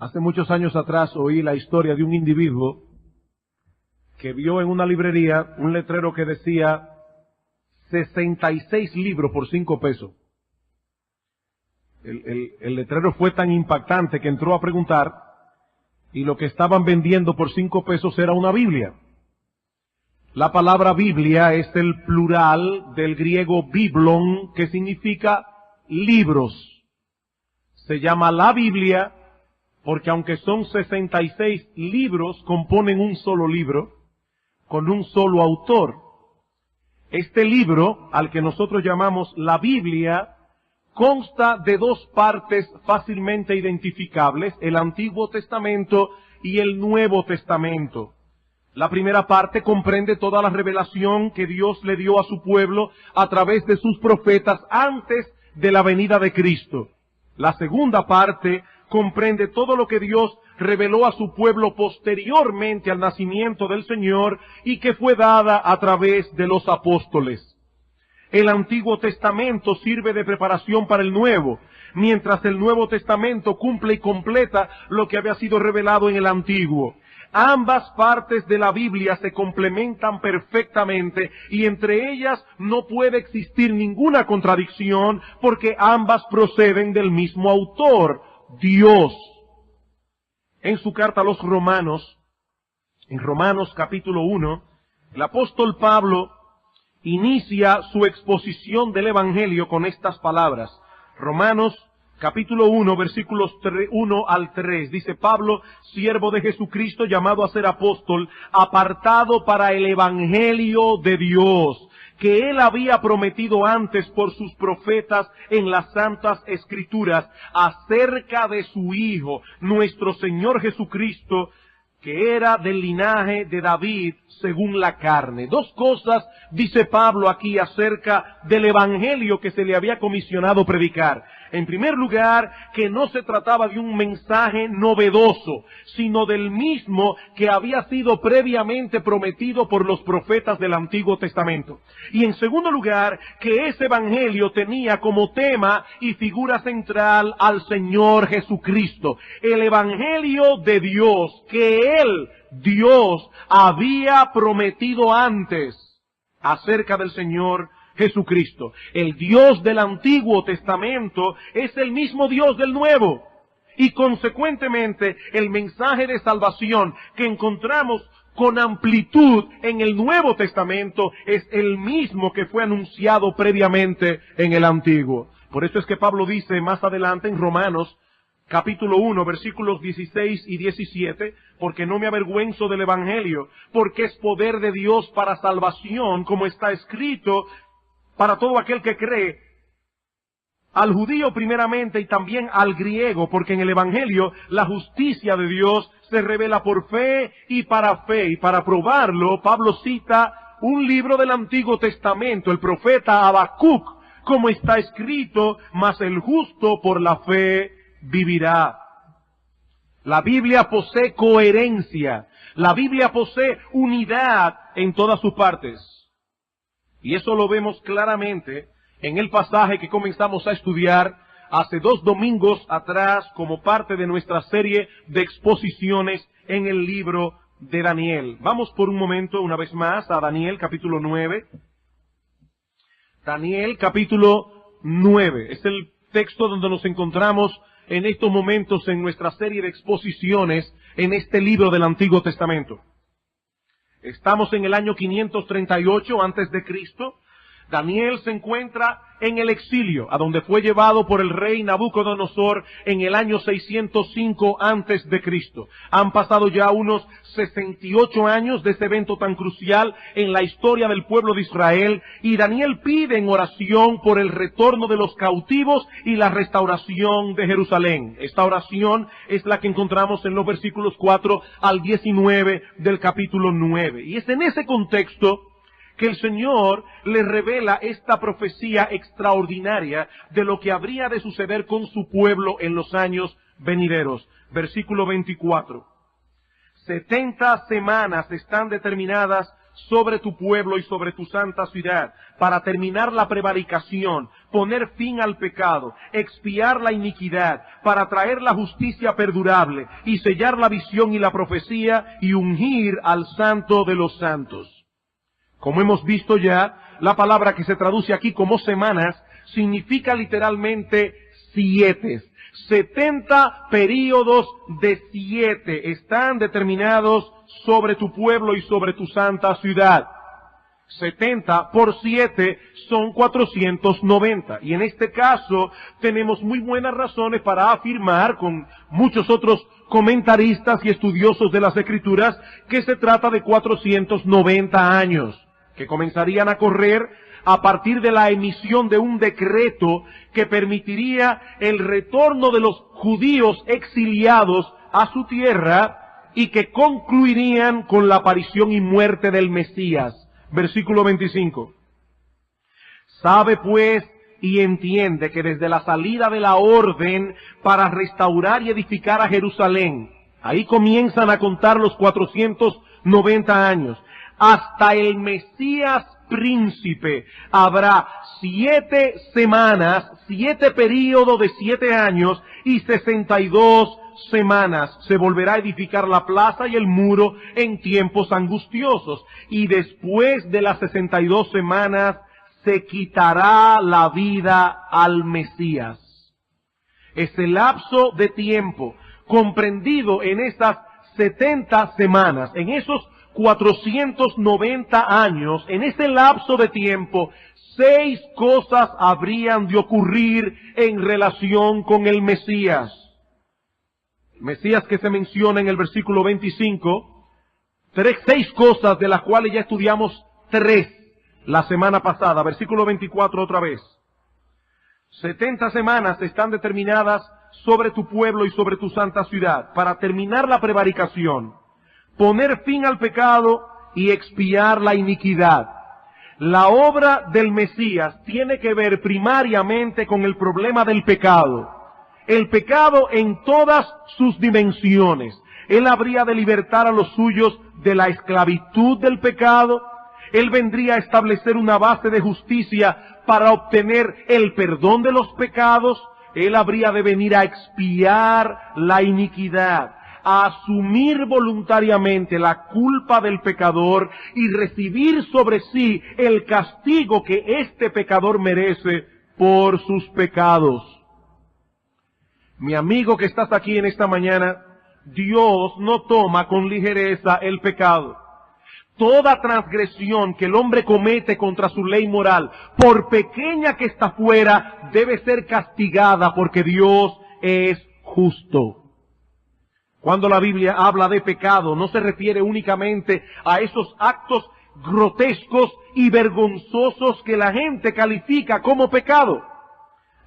Hace muchos años atrás oí la historia de un individuo que vio en una librería un letrero que decía 66 libros por 5 pesos. El letrero fue tan impactante que entró a preguntar y lo que estaban vendiendo por 5 pesos era una Biblia. La palabra Biblia es el plural del griego biblon, que significa libros. Se llama la Biblia porque aunque son 66 libros, componen un solo libro, con un solo autor. Este libro, al que nosotros llamamos la Biblia, consta de 2 partes fácilmente identificables, el Antiguo Testamento y el Nuevo Testamento. La primera parte comprende toda la revelación que Dios le dio a su pueblo a través de sus profetas antes de la venida de Cristo. La segunda parte comprende todo lo que Dios reveló a su pueblo posteriormente al nacimiento del Señor y que fue dada a través de los apóstoles. El Antiguo Testamento sirve de preparación para el Nuevo, mientras el Nuevo Testamento cumple y completa lo que había sido revelado en el Antiguo. Ambas partes de la Biblia se complementan perfectamente y entre ellas no puede existir ninguna contradicción porque ambas proceden del mismo autor, Dios. En su carta a los Romanos, en Romanos capítulo 1, el apóstol Pablo inicia su exposición del Evangelio con estas palabras. Romanos capítulo 1, versículos 1 al 3. Dice Pablo, siervo de Jesucristo, llamado a ser apóstol, apartado para el Evangelio de Dios, que Él había prometido antes por sus profetas en las Santas Escrituras, acerca de su Hijo, nuestro Señor Jesucristo, que era del linaje de David según la carne. 2 cosas dice Pablo aquí acerca del evangelio que se le había comisionado predicar. En primer lugar, que no se trataba de un mensaje novedoso, sino del mismo que había sido previamente prometido por los profetas del Antiguo Testamento. Y en segundo lugar, que ese evangelio tenía como tema y figura central al Señor Jesucristo. El evangelio de Dios, que Él, Dios, había prometido antes acerca del Señor Jesucristo. El Dios del Antiguo Testamento es el mismo Dios del Nuevo. Y consecuentemente, el mensaje de salvación que encontramos con amplitud en el Nuevo Testamento es el mismo que fue anunciado previamente en el Antiguo. Por eso es que Pablo dice más adelante en Romanos, capítulo 1, versículos 16 y 17, porque no me avergüenzo del Evangelio, porque es poder de Dios para salvación, como está escrito, para todo aquel que cree, al judío primeramente y también al griego, porque en el Evangelio la justicia de Dios se revela por fe y para fe. Y para probarlo, Pablo cita un libro del Antiguo Testamento, el profeta Habacuc, como está escrito, mas el justo por la fe vivirá. La Biblia posee coherencia, la Biblia posee unidad en todas sus partes. Y eso lo vemos claramente en el pasaje que comenzamos a estudiar hace 2 domingos atrás como parte de nuestra serie de exposiciones en el libro de Daniel. Vamos por un momento una vez más a Daniel capítulo 9. Daniel capítulo 9 es el texto donde nos encontramos en estos momentos en nuestra serie de exposiciones en este libro del Antiguo Testamento. Estamos en el año 538 antes de Cristo. Daniel se encuentra en el exilio, a donde fue llevado por el rey Nabucodonosor en el año 605 antes de Cristo. Han pasado ya unos 68 años de ese evento tan crucial en la historia del pueblo de Israel, y Daniel pide en oración por el retorno de los cautivos y la restauración de Jerusalén. Esta oración es la que encontramos en los versículos 4 al 19 del capítulo 9. Y es en ese contexto que el Señor le revela esta profecía extraordinaria de lo que habría de suceder con su pueblo en los años venideros. Versículo 24. 70 semanas están determinadas sobre tu pueblo y sobre tu santa ciudad, para terminar la prevaricación, poner fin al pecado, expiar la iniquidad, para traer la justicia perdurable, y sellar la visión y la profecía, y ungir al Santo de los santos. Como hemos visto ya, la palabra que se traduce aquí como semanas, significa literalmente 7. 70 períodos de 7 están determinados sobre tu pueblo y sobre tu santa ciudad. 70 por 7 son 490. Y en este caso tenemos muy buenas razones para afirmar, con muchos otros comentaristas y estudiosos de las Escrituras, que se trata de 490 años, que comenzarían a correr a partir de la emisión de un decreto que permitiría el retorno de los judíos exiliados a su tierra y que concluirían con la aparición y muerte del Mesías. Versículo 25. Sabe pues y entiende que desde la salida de la orden para restaurar y edificar a Jerusalén, ahí comienzan a contar los 490 años, hasta el Mesías príncipe, habrá 7 semanas, 7 períodos de 7 años y 62 semanas. Se volverá a edificar la plaza y el muro en tiempos angustiosos. Y después de las 62 semanas se quitará la vida al Mesías. Ese lapso de tiempo comprendido en esas 70 semanas, en esos 490 años, en ese lapso de tiempo, 6 cosas habrían de ocurrir en relación con el Mesías. El Mesías que se menciona en el versículo 25, 6 cosas de las cuales ya estudiamos 3 la semana pasada. Versículo 24 otra vez. 70 semanas están determinadas sobre tu pueblo y sobre tu santa ciudad, para terminar la prevaricación, poner fin al pecado y expiar la iniquidad. La obra del Mesías tiene que ver primariamente con el problema del pecado. El pecado en todas sus dimensiones. Él habría de libertar a los suyos de la esclavitud del pecado. Él vendría a establecer una base de justicia para obtener el perdón de los pecados. Él habría de venir a expiar la iniquidad, a asumir voluntariamente la culpa del pecador y recibir sobre sí el castigo que este pecador merece por sus pecados. Mi amigo que estás aquí en esta mañana, Dios no toma con ligereza el pecado. Toda transgresión que el hombre comete contra su ley moral, por pequeña que está fuera, debe ser castigada porque Dios es justo. Cuando la Biblia habla de pecado, no se refiere únicamente a esos actos grotescos y vergonzosos que la gente califica como pecado.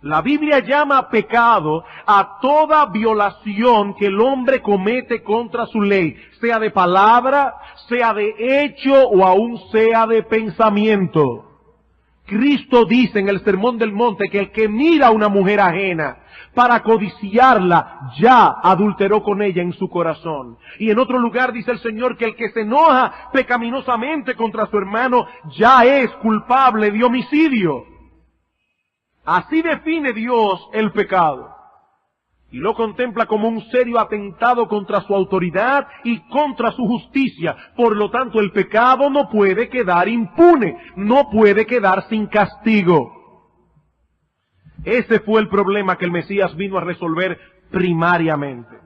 La Biblia llama pecado a toda violación que el hombre comete contra su ley, sea de palabra, sea de hecho o aún sea de pensamiento. Cristo dice en el Sermón del Monte que el que mira a una mujer ajena para codiciarla, ya adulteró con ella en su corazón. Y en otro lugar dice el Señor que el que se enoja pecaminosamente contra su hermano, ya es culpable de homicidio. Así define Dios el pecado. Y lo contempla como un serio atentado contra su autoridad y contra su justicia. Por lo tanto, el pecado no puede quedar impune, no puede quedar sin castigo. Ese fue el problema que el Mesías vino a resolver primariamente.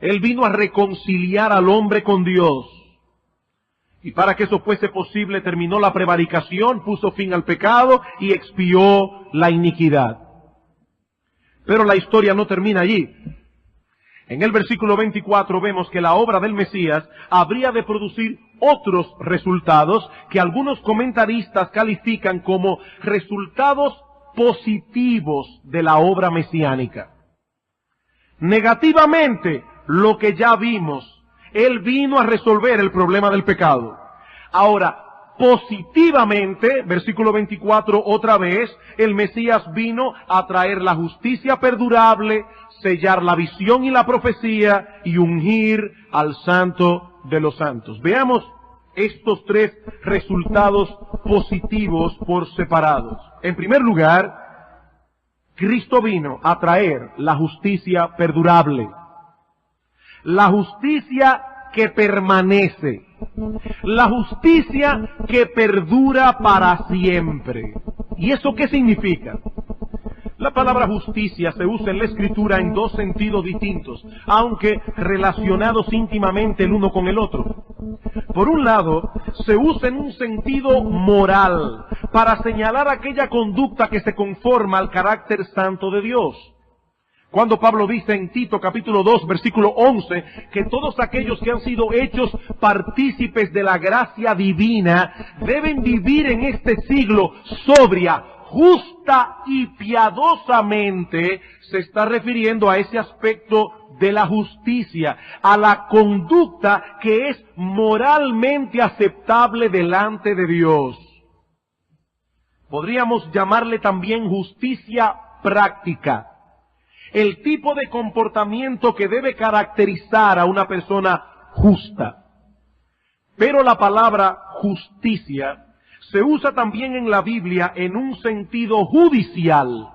Él vino a reconciliar al hombre con Dios. Y para que eso fuese posible, terminó la prevaricación, puso fin al pecado y expió la iniquidad. Pero la historia no termina allí. En el versículo 24 vemos que la obra del Mesías habría de producir otros resultados que algunos comentaristas califican como resultados positivos de la obra mesiánica. Negativamente, lo que ya vimos, Él vino a resolver el problema del pecado. Ahora, positivamente, versículo 24 otra vez, el Mesías vino a traer la justicia perdurable, sellar la visión y la profecía y ungir al Santo de los santos. Veamos estos tres resultados positivos por separados. En primer lugar, Cristo vino a traer la justicia perdurable, la justicia que permanece, la justicia que perdura para siempre. ¿Y eso qué significa? La palabra justicia se usa en la Escritura en dos sentidos distintos, aunque relacionados íntimamente el uno con el otro. Por un lado, se usa en un sentido moral, para señalar aquella conducta que se conforma al carácter santo de Dios. Cuando Pablo dice en Tito capítulo 2 versículo 11 que todos aquellos que han sido hechos partícipes de la gracia divina deben vivir en este siglo sobria, justa y piadosamente, se está refiriendo a ese aspecto de la justicia, a la conducta que es moralmente aceptable delante de Dios. Podríamos llamarle también justicia práctica, el tipo de comportamiento que debe caracterizar a una persona justa. Pero la palabra justicia se usa también en la Biblia en un sentido judicial,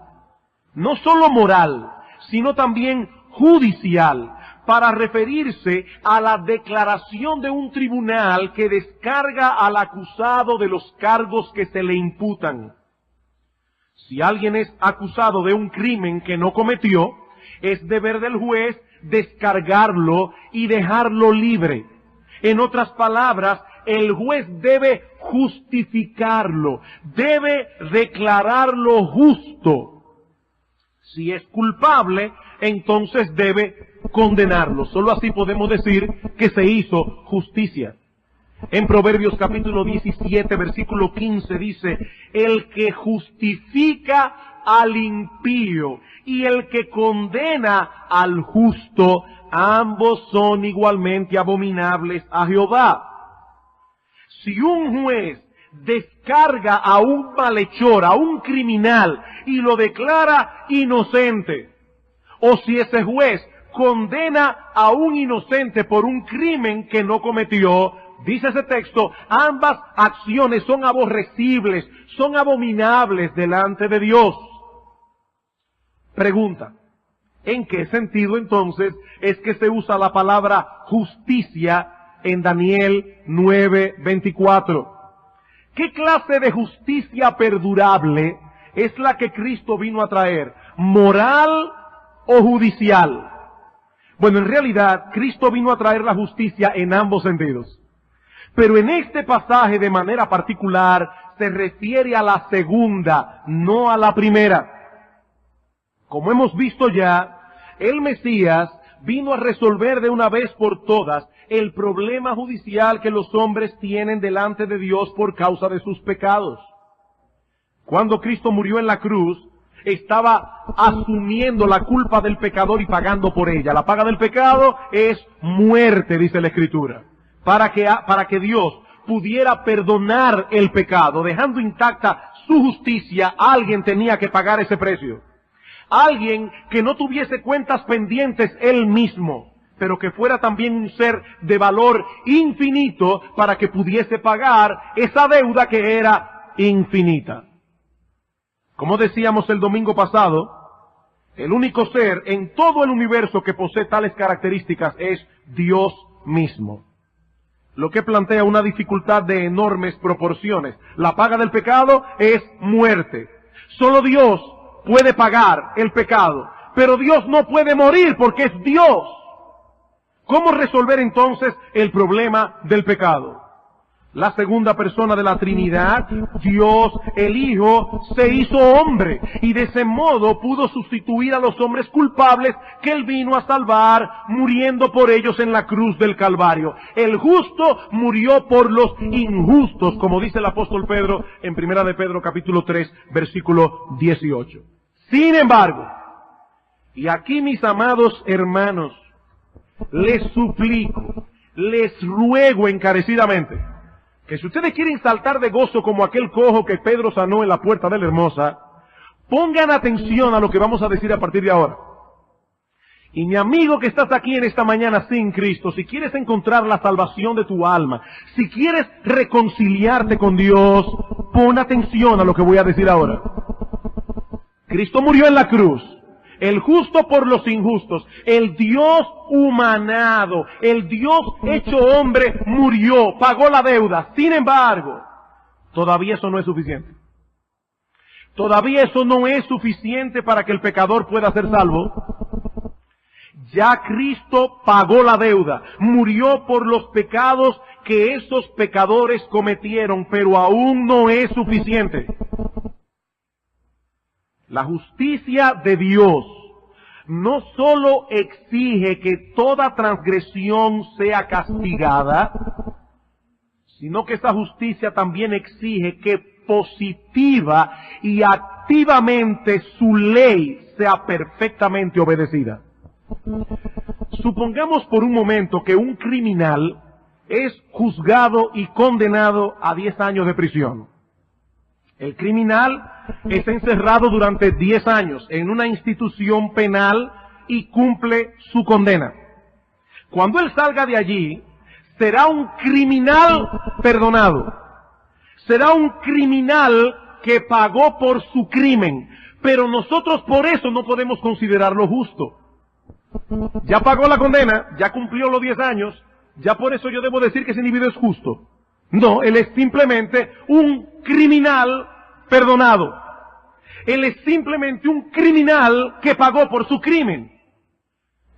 no solo moral, sino también judicial, para referirse a la declaración de un tribunal que descarga al acusado de los cargos que se le imputan. Si alguien es acusado de un crimen que no cometió, es deber del juez descargarlo y dejarlo libre. En otras palabras, el juez debe justificarlo, debe declararlo justo. Si es culpable, entonces debe condenarlo. Solo así podemos decir que se hizo justicia. En Proverbios capítulo 17, versículo 15 dice, el que justifica al impío y el que condena al justo, ambos son igualmente abominables a Jehová. Si un juez descarga a un malhechor, a un criminal, y lo declara inocente, o si ese juez condena a un inocente por un crimen que no cometió, dice ese texto, ambas acciones son aborrecibles, son abominables delante de Dios. Pregunta, ¿en qué sentido entonces es que se usa la palabra justicia en Daniel 9:24? ¿Qué clase de justicia perdurable es la que Cristo vino a traer? ¿Moral o judicial? Bueno, en realidad, Cristo vino a traer la justicia en ambos sentidos. Pero en este pasaje de manera particular se refiere a la segunda, no a la primera. Como hemos visto ya, el Mesías vino a resolver de una vez por todas el problema judicial que los hombres tienen delante de Dios por causa de sus pecados. Cuando Cristo murió en la cruz, estaba asumiendo la culpa del pecador y pagando por ella. La paga del pecado es muerte, dice la Escritura. Para que Dios pudiera perdonar el pecado, dejando intacta su justicia, alguien tenía que pagar ese precio. Alguien que no tuviese cuentas pendientes él mismo, pero que fuera también un ser de valor infinito para que pudiese pagar esa deuda que era infinita. Como decíamos el domingo pasado, el único ser en todo el universo que posee tales características es Dios mismo. Lo que plantea una dificultad de enormes proporciones. La paga del pecado es muerte. Solo Dios puede pagar el pecado, pero Dios no puede morir porque es Dios. ¿Cómo resolver entonces el problema del pecado? La segunda persona de la Trinidad, Dios, el Hijo, se hizo hombre y de ese modo pudo sustituir a los hombres culpables que Él vino a salvar muriendo por ellos en la cruz del Calvario. El justo murió por los injustos, como dice el apóstol Pedro en 1 de Pedro capítulo 3, versículo 18. Sin embargo, y aquí mis amados hermanos, les suplico, les ruego encarecidamente, que si ustedes quieren saltar de gozo como aquel cojo que Pedro sanó en la puerta de la Hermosa, pongan atención a lo que vamos a decir a partir de ahora. Y mi amigo que estás aquí en esta mañana sin Cristo, si quieres encontrar la salvación de tu alma, si quieres reconciliarte con Dios, pon atención a lo que voy a decir ahora. Cristo murió en la cruz, el justo por los injustos, el Dios humanado, el Dios hecho hombre murió, pagó la deuda. Sin embargo, todavía eso no es suficiente. Todavía eso no es suficiente para que el pecador pueda ser salvo. Ya Cristo pagó la deuda, murió por los pecados que esos pecadores cometieron, pero aún no es suficiente. La justicia de Dios no solo exige que toda transgresión sea castigada, sino que esa justicia también exige que positiva y activamente su ley sea perfectamente obedecida. Supongamos por un momento que un criminal es juzgado y condenado a 10 años de prisión. El criminal es encerrado durante 10 años en una institución penal y cumple su condena. Cuando él salga de allí, será un criminal perdonado. Será un criminal que pagó por su crimen. Pero nosotros por eso no podemos considerarlo justo. Ya pagó la condena, ya cumplió los 10 años, ya por eso yo debo decir que ese individuo es justo. No, él es simplemente un criminal perdonado. Él es simplemente un criminal que pagó por su crimen.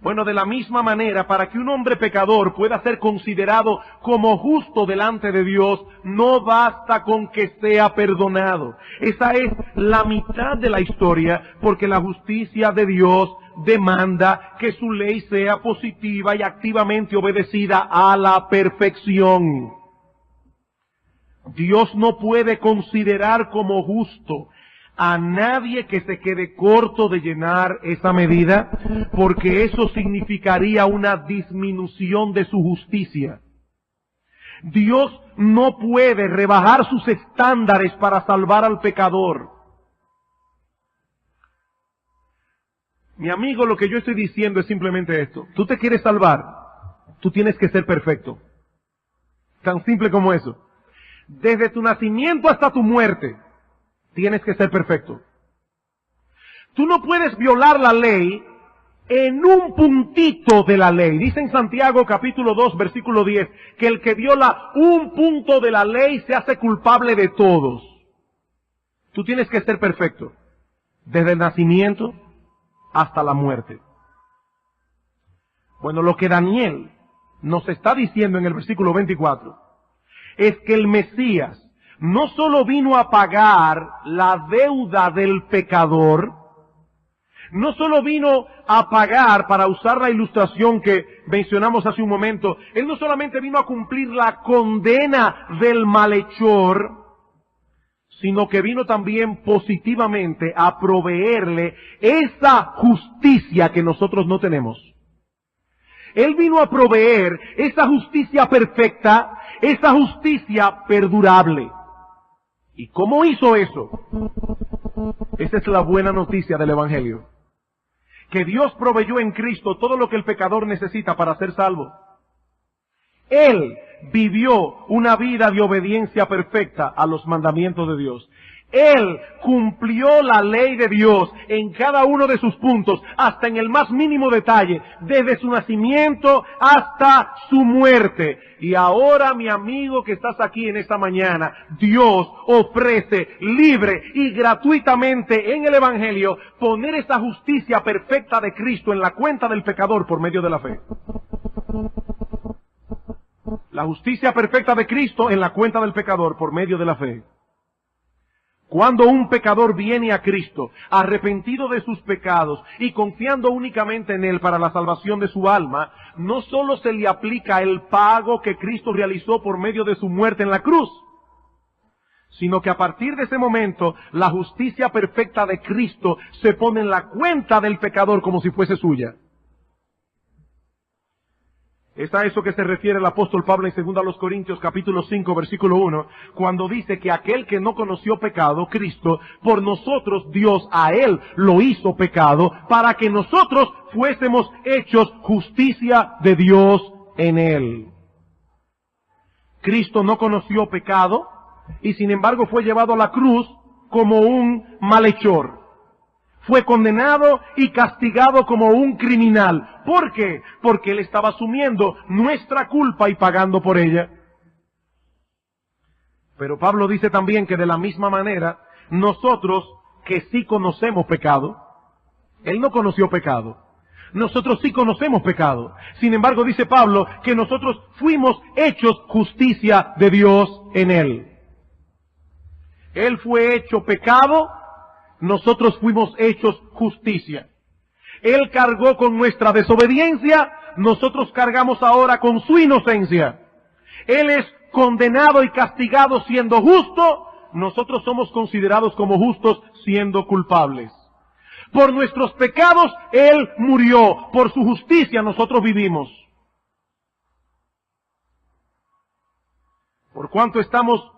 Bueno, de la misma manera, para que un hombre pecador pueda ser considerado como justo delante de Dios, no basta con que sea perdonado. Esa es la mitad de la historia, porque la justicia de Dios demanda que su ley sea positiva y activamente obedecida a la perfección. Dios no puede considerar como justo a nadie que se quede corto de llenar esa medida, porque eso significaría una disminución de su justicia. Dios no puede rebajar sus estándares para salvar al pecador. Mi amigo, lo que yo estoy diciendo es simplemente esto. Tú te quieres salvar, tú tienes que ser perfecto. Tan simple como eso. Desde tu nacimiento hasta tu muerte, tienes que ser perfecto. Tú no puedes violar la ley en un puntito de la ley. Dice en Santiago capítulo 2, versículo 10, que el que viola un punto de la ley se hace culpable de todos. Tú tienes que ser perfecto, desde el nacimiento hasta la muerte. Bueno, lo que Daniel nos está diciendo en el versículo 24 es que el Mesías no solo vino a pagar la deuda del pecador, no solo vino a pagar, para usar la ilustración que mencionamos hace un momento, Él no solamente vino a cumplir la condena del malhechor, sino que vino también positivamente a proveerle esa justicia que nosotros no tenemos. Él vino a proveer esa justicia perfecta, esa justicia perdurable. ¿Y cómo hizo eso? Esa es la buena noticia del Evangelio. Que Dios proveyó en Cristo todo lo que el pecador necesita para ser salvo. Él vivió una vida de obediencia perfecta a los mandamientos de Dios. Él cumplió la ley de Dios en cada uno de sus puntos, hasta en el más mínimo detalle, desde su nacimiento hasta su muerte. Y ahora, mi amigo que estás aquí en esta mañana, Dios ofrece libre y gratuitamente en el Evangelio poner esa justicia perfecta de Cristo en la cuenta del pecador por medio de la fe. La justicia perfecta de Cristo en la cuenta del pecador por medio de la fe. Cuando un pecador viene a Cristo, arrepentido de sus pecados y confiando únicamente en Él para la salvación de su alma, no solo se le aplica el pago que Cristo realizó por medio de su muerte en la cruz, sino que a partir de ese momento, la justicia perfecta de Cristo se pone en la cuenta del pecador como si fuese suya. Es a eso que se refiere el apóstol Pablo en 2 Corintios capítulo 5 versículo 1, cuando dice que aquel que no conoció pecado, Cristo, por nosotros Dios a él lo hizo pecado, para que nosotros fuésemos hechos justicia de Dios en él. Cristo no conoció pecado y sin embargo fue llevado a la cruz como un malhechor. Fue condenado y castigado como un criminal. ¿Por qué? Porque Él estaba asumiendo nuestra culpa y pagando por ella. Pero Pablo dice también que de la misma manera, nosotros que sí conocemos pecado, Él no conoció pecado. Nosotros sí conocemos pecado. Sin embargo, dice Pablo que nosotros fuimos hechos justicia de Dios en Él. Él fue hecho pecado, nosotros fuimos hechos justicia. Él cargó con nuestra desobediencia, nosotros cargamos ahora con su inocencia. Él es condenado y castigado siendo justo, nosotros somos considerados como justos siendo culpables. Por nuestros pecados Él murió, por su justicia nosotros vivimos. Por cuanto estamos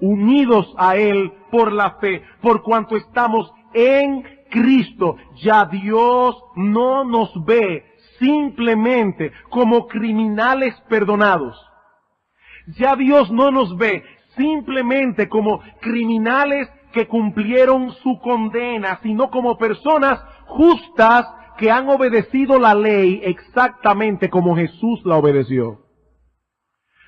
unidos a Él por la fe, por cuanto estamos en Cristo, ya Dios no nos ve simplemente como criminales perdonados. Ya Dios no nos ve simplemente como criminales que cumplieron su condena, sino como personas justas que han obedecido la ley exactamente como Jesús la obedeció.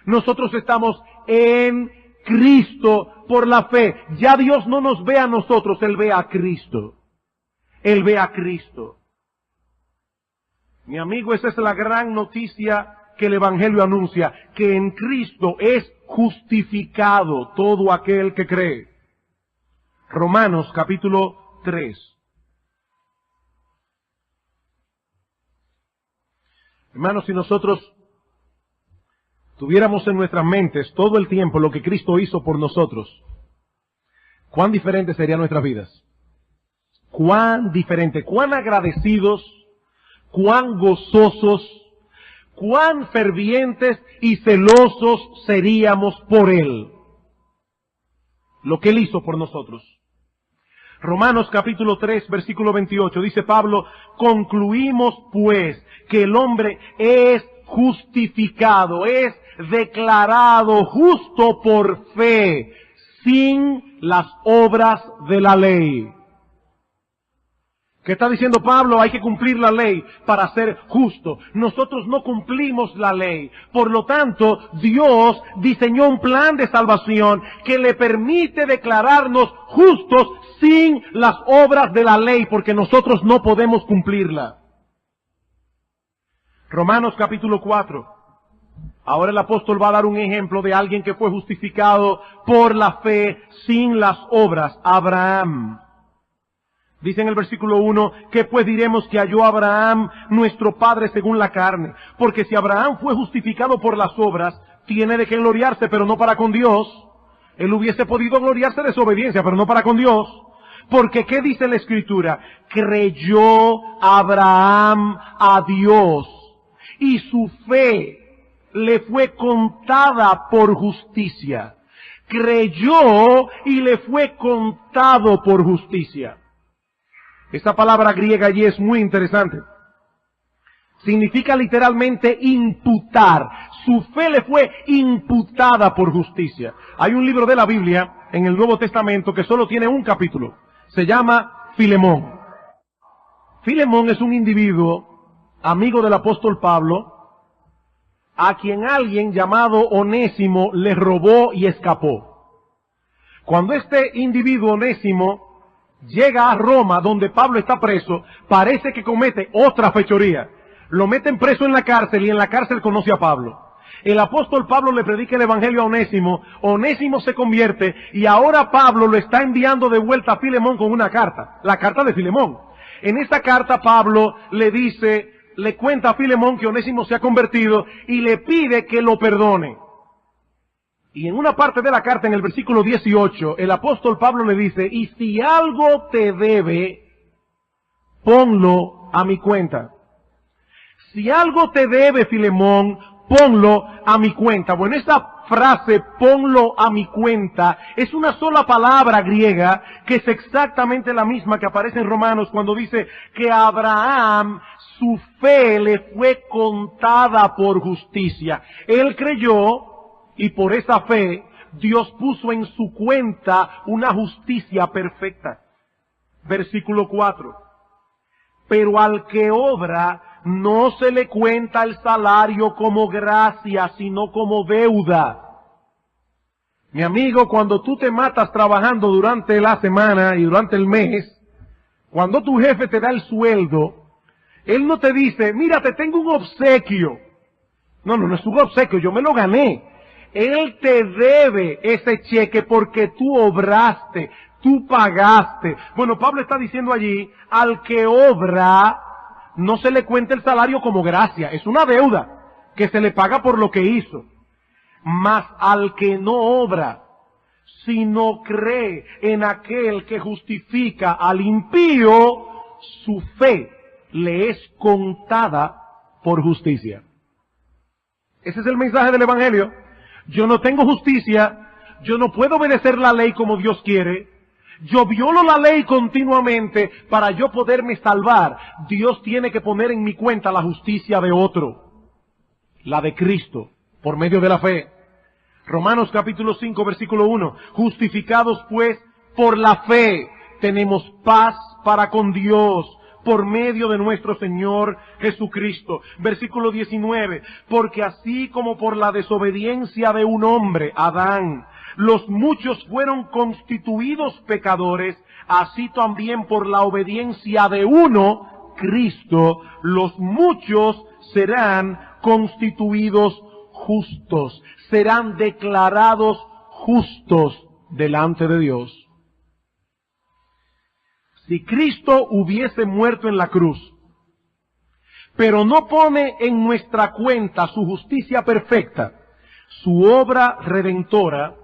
Nosotros estamos en Cristo por la fe. Ya Dios no nos ve a nosotros, Él ve a Cristo. Él ve a Cristo. Mi amigo, esa es la gran noticia que el Evangelio anuncia, que en Cristo es justificado todo aquel que cree. Romanos capítulo 3. Hermanos, si nosotros tuviéramos en nuestras mentes todo el tiempo lo que Cristo hizo por nosotros, cuán diferentes serían nuestras vidas. Cuán diferente, cuán agradecidos, cuán gozosos, cuán fervientes y celosos seríamos por Él. Lo que Él hizo por nosotros. Romanos capítulo 3, versículo 28, dice Pablo, concluimos pues que el hombre es justificado, es declarado justo por fe, sin las obras de la ley. ¿Qué está diciendo Pablo? Hay que cumplir la ley para ser justo. Nosotros no cumplimos la ley. Por lo tanto, Dios diseñó un plan de salvación que le permite declararnos justos sin las obras de la ley, porque nosotros no podemos cumplirla. Romanos capítulo 4. Ahora el apóstol va a dar un ejemplo de alguien que fue justificado por la fe sin las obras. Abraham. Dice en el versículo 1, ¿qué pues diremos que halló Abraham, nuestro padre según la carne? Porque si Abraham fue justificado por las obras, tiene de qué gloriarse, pero no para con Dios. Él hubiese podido gloriarse de su obediencia, pero no para con Dios. Porque ¿qué dice la Escritura? Creyó Abraham a Dios, y su fe le fue contada por justicia. Creyó y le fue contado por justicia. Esta palabra griega allí es muy interesante. Significa literalmente imputar. Su fe le fue imputada por justicia. Hay un libro de la Biblia en el Nuevo Testamento que solo tiene un capítulo. Se llama Filemón. Filemón es un individuo, amigo del apóstol Pablo, a quien alguien llamado Onésimo le robó y escapó. Cuando este individuo Onésimo llega a Roma, donde Pablo está preso, parece que comete otra fechoría. Lo meten preso en la cárcel y en la cárcel conoce a Pablo. El apóstol Pablo le predica el evangelio a Onésimo, Onésimo se convierte y ahora Pablo lo está enviando de vuelta a Filemón con una carta, la carta de Filemón. En esta carta Pablo le cuenta a Filemón que Onésimo se ha convertido y le pide que lo perdone. Y en una parte de la carta, en el versículo 18, el apóstol Pablo le dice, y si algo te debe, ponlo a mi cuenta. Si algo te debe, Filemón, ponlo a mi cuenta. Bueno, esa frase, ponlo a mi cuenta, es una sola palabra griega que es exactamente la misma que aparece en Romanos cuando dice que a Abraham su fe le fue contada por justicia. Él creyó y por esa fe Dios puso en su cuenta una justicia perfecta. Versículo 4. Pero al que obra no se le cuenta el salario como gracia, sino como deuda. Mi amigo, cuando tú te matas trabajando durante la semana y durante el mes, cuando tu jefe te da el sueldo, él no te dice, mira, te tengo un obsequio. No es un obsequio, yo me lo gané. Él te debe ese cheque porque tú obraste, tú pagaste. Bueno, Pablo está diciendo allí, al que obra, no se le cuenta el salario como gracia, es una deuda que se le paga por lo que hizo. Mas al que no obra, sino cree en aquel que justifica al impío, su fe le es contada por justicia. Ese es el mensaje del Evangelio. Yo no tengo justicia, yo no puedo obedecer la ley como Dios quiere, yo violo la ley continuamente para yo poderme salvar. Dios tiene que poner en mi cuenta la justicia de otro, la de Cristo, por medio de la fe. Romanos capítulo 5, versículo 1. Justificados pues por la fe, tenemos paz para con Dios, por medio de nuestro Señor Jesucristo. Versículo 19. Porque así como por la desobediencia de un hombre, Adán, los muchos fueron constituidos pecadores, así también por la obediencia de uno, Cristo, los muchos serán constituidos justos, serán declarados justos delante de Dios. Si Cristo hubiese muerto en la cruz, pero no pone en nuestra cuenta su justicia perfecta, su obra redentora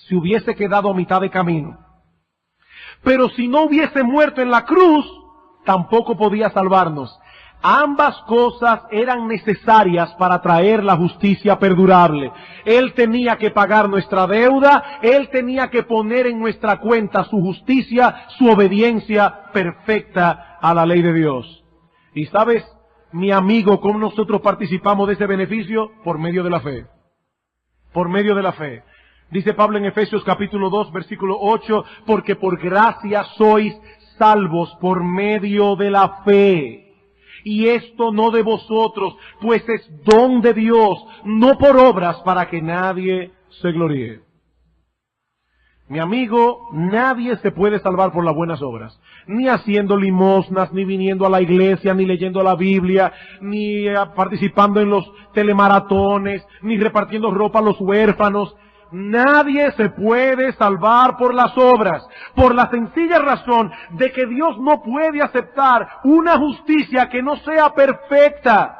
se hubiese quedado a mitad de camino. Pero si no hubiese muerto en la cruz, tampoco podía salvarnos. Ambas cosas eran necesarias para traer la justicia perdurable. Él tenía que pagar nuestra deuda, Él tenía que poner en nuestra cuenta su justicia, su obediencia perfecta a la ley de Dios. ¿Y sabes, mi amigo, cómo nosotros participamos de ese beneficio? Por medio de la fe. Por medio de la fe. Dice Pablo en Efesios capítulo 2, versículo 8, porque por gracia sois salvos por medio de la fe. Y esto no de vosotros, pues es don de Dios, no por obras para que nadie se gloríe. Mi amigo, nadie se puede salvar por las buenas obras. Ni haciendo limosnas, ni viniendo a la iglesia, ni leyendo la Biblia, ni participando en los telemaratones, ni repartiendo ropa a los huérfanos. Nadie se puede salvar por las obras, por la sencilla razón de que Dios no puede aceptar una justicia que no sea perfecta.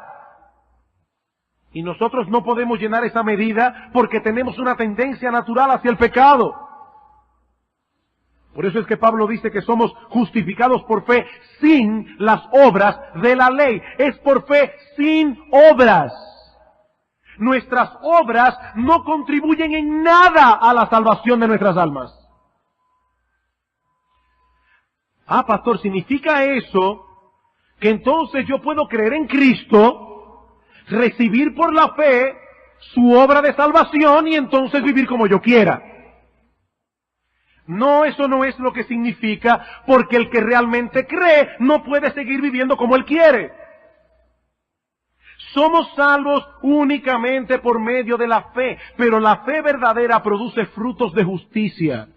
Y nosotros no podemos llenar esa medida porque tenemos una tendencia natural hacia el pecado. Por eso es que Pablo dice que somos justificados por fe sin las obras de la ley. Es por fe sin obras. Nuestras obras no contribuyen en nada a la salvación de nuestras almas. Ah, pastor, ¿significa eso que entonces yo puedo creer en Cristo, recibir por la fe su obra de salvación y entonces vivir como yo quiera? No, eso no es lo que significa, porque el que realmente cree no puede seguir viviendo como él quiere. Somos salvos únicamente por medio de la fe, pero la fe verdadera produce frutos de justicia.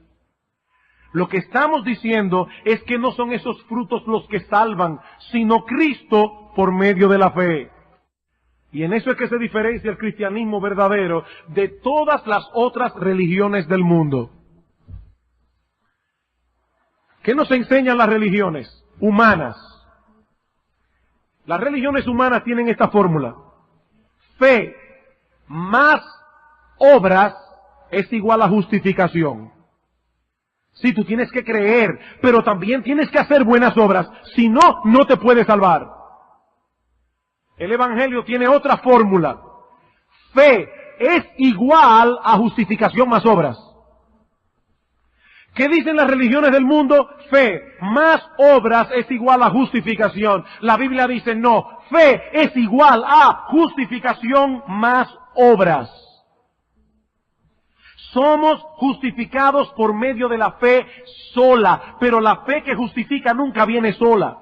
Lo que estamos diciendo es que no son esos frutos los que salvan, sino Cristo por medio de la fe. Y en eso es que se diferencia el cristianismo verdadero de todas las otras religiones del mundo. ¿Qué nos enseñan las religiones humanas? Las religiones humanas tienen esta fórmula. Fe más obras es igual a justificación. Sí, tú tienes que creer, pero también tienes que hacer buenas obras. Si no, no te puedes salvar. El Evangelio tiene otra fórmula. Fe es igual a justificación más obras. ¿Qué dicen las religiones del mundo? Fe más obras es igual a justificación. La Biblia dice no, fe es igual a justificación más obras. Somos justificados por medio de la fe sola, pero la fe que justifica nunca viene sola.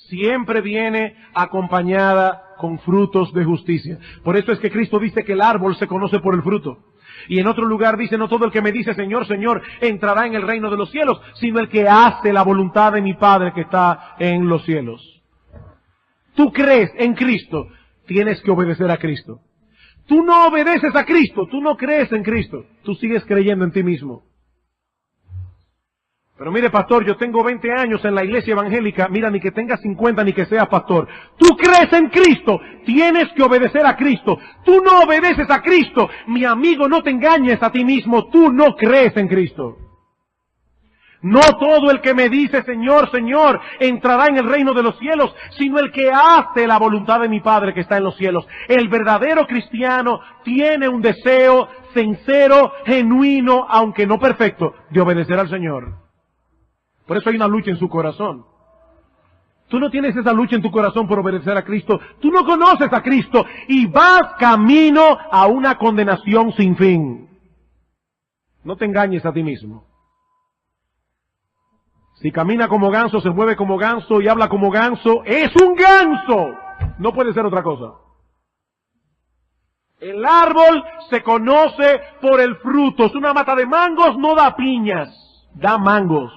Siempre viene acompañada con frutos de justicia. Por eso es que Cristo dice que el árbol se conoce por el fruto. Y en otro lugar dice, no todo el que me dice Señor, Señor, entrará en el reino de los cielos, sino el que hace la voluntad de mi Padre que está en los cielos. Tú crees en Cristo, tienes que obedecer a Cristo. Tú no obedeces a Cristo, tú no crees en Cristo, tú sigues creyendo en ti mismo. Pero mire, pastor, yo tengo 20 años en la iglesia evangélica, mira, ni que tengas 50 ni que seas pastor. Tú crees en Cristo, tienes que obedecer a Cristo. Tú no obedeces a Cristo, mi amigo, no te engañes a ti mismo, tú no crees en Cristo. No todo el que me dice Señor, Señor, entrará en el reino de los cielos, sino el que hace la voluntad de mi Padre que está en los cielos. El verdadero cristiano tiene un deseo sincero, genuino, aunque no perfecto, de obedecer al Señor. Por eso hay una lucha en su corazón. Tú no tienes esa lucha en tu corazón por obedecer a Cristo. Tú no conoces a Cristo y vas camino a una condenación sin fin. No te engañes a ti mismo. Si camina como ganso, se mueve como ganso y habla como ganso, ¡es un ganso! No puede ser otra cosa. El árbol se conoce por el fruto. Es una mata de mangos, no da piñas, da mangos.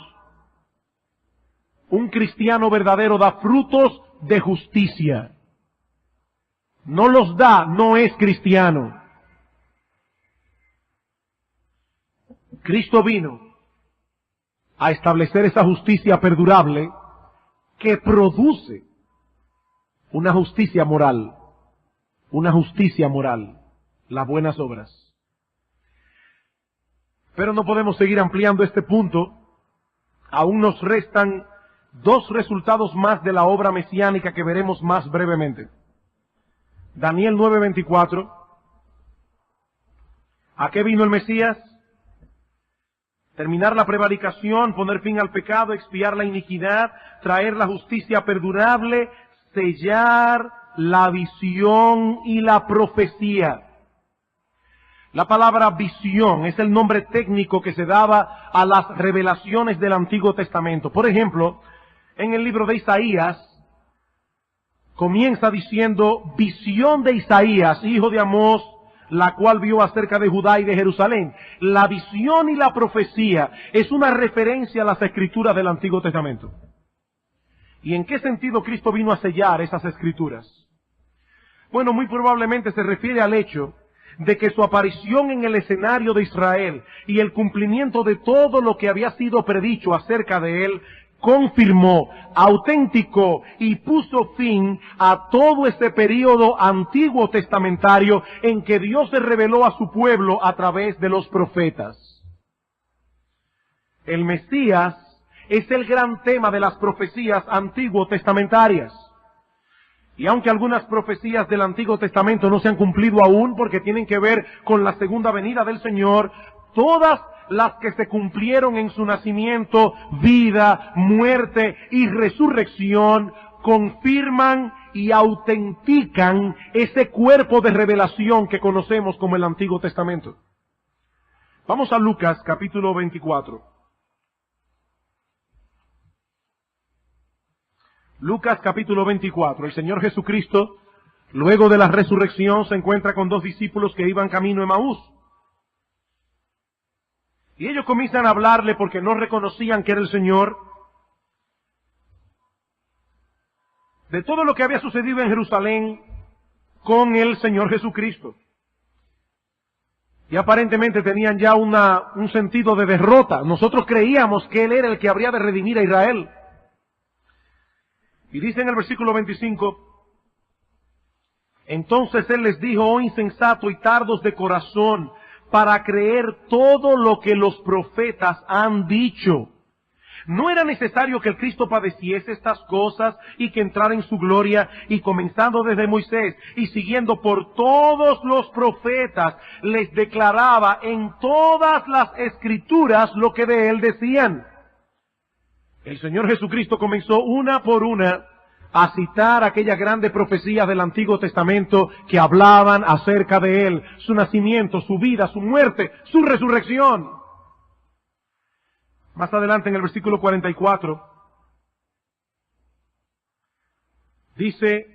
Un cristiano verdadero da frutos de justicia. No los da, no es cristiano. Cristo vino a establecer esa justicia perdurable que produce una justicia moral. Una justicia moral, las buenas obras. Pero no podemos seguir ampliando este punto. Aún nos restan dos resultados más de la obra mesiánica que veremos más brevemente. Daniel 9:24. ¿A qué vino el Mesías? Terminar la prevaricación, poner fin al pecado, expiar la iniquidad, traer la justicia perdurable, sellar la visión y la profecía. La palabra visión es el nombre técnico que se daba a las revelaciones del Antiguo Testamento. Por ejemplo, en el libro de Isaías, comienza diciendo, visión de Isaías, hijo de Amós, la cual vio acerca de Judá y de Jerusalén. La visión y la profecía es una referencia a las escrituras del Antiguo Testamento. ¿Y en qué sentido Cristo vino a sellar esas escrituras? Bueno, muy probablemente se refiere al hecho de que su aparición en el escenario de Israel y el cumplimiento de todo lo que había sido predicho acerca de él, confirmó, autenticó y puso fin a todo ese período antiguo testamentario en que Dios se reveló a su pueblo a través de los profetas. El Mesías es el gran tema de las profecías antiguo testamentarias. Y aunque algunas profecías del Antiguo Testamento no se han cumplido aún porque tienen que ver con la segunda venida del Señor, todas las que se cumplieron en su nacimiento, vida, muerte y resurrección, confirman y autentican ese cuerpo de revelación que conocemos como el Antiguo Testamento. Vamos a Lucas capítulo 24. Lucas capítulo 24. El Señor Jesucristo, luego de la resurrección, se encuentra con dos discípulos que iban camino a Emaús. Y ellos comienzan a hablarle porque no reconocían que era el Señor, de todo lo que había sucedido en Jerusalén con el Señor Jesucristo. Y aparentemente tenían ya un sentido de derrota. Nosotros creíamos que Él era el que habría de redimir a Israel. Y dice en el versículo 25, entonces Él les dijo, oh insensato y tardos de corazón, para creer todo lo que los profetas han dicho. ¿No era necesario que el Cristo padeciese estas cosas y que entrara en su gloria? Y comenzando desde Moisés y siguiendo por todos los profetas, les declaraba en todas las escrituras lo que de él decían. El Señor Jesucristo comenzó una por una a citar aquellas grandes profecías del Antiguo Testamento que hablaban acerca de él, su nacimiento, su vida, su muerte, su resurrección. Más adelante en el versículo 44, dice,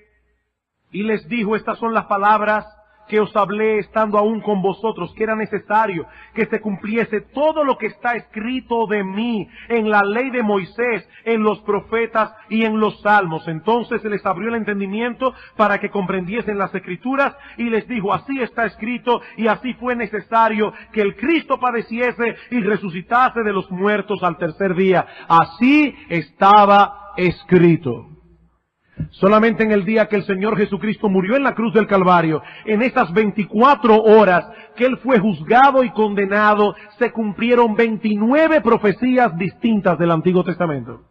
y les dijo, estas son las palabras que os hablé estando aún con vosotros, que era necesario que se cumpliese todo lo que está escrito de mí en la ley de Moisés, en los profetas y en los salmos. Entonces se les abrió el entendimiento para que comprendiesen las escrituras y les dijo, así está escrito y así fue necesario que el Cristo padeciese y resucitase de los muertos al tercer día. Así estaba escrito. Solamente en el día que el Señor Jesucristo murió en la cruz del Calvario, en esas 24 horas que Él fue juzgado y condenado, se cumplieron 29 profecías distintas del Antiguo Testamento.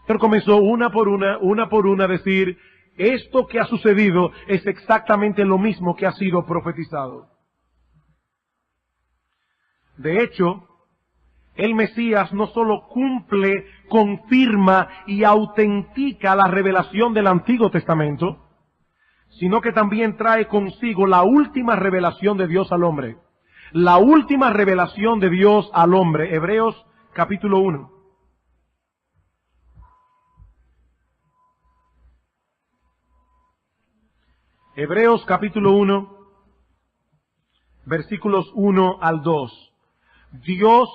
Él comenzó una por una a decir, esto que ha sucedido es exactamente lo mismo que ha sido profetizado. De hecho, el Mesías no solo cumple, confirma y autentica la revelación del Antiguo Testamento, sino que también trae consigo la última revelación de Dios al hombre. La última revelación de Dios al hombre. Hebreos capítulo 1. Hebreos capítulo 1, versículos 1 al 2. Dios,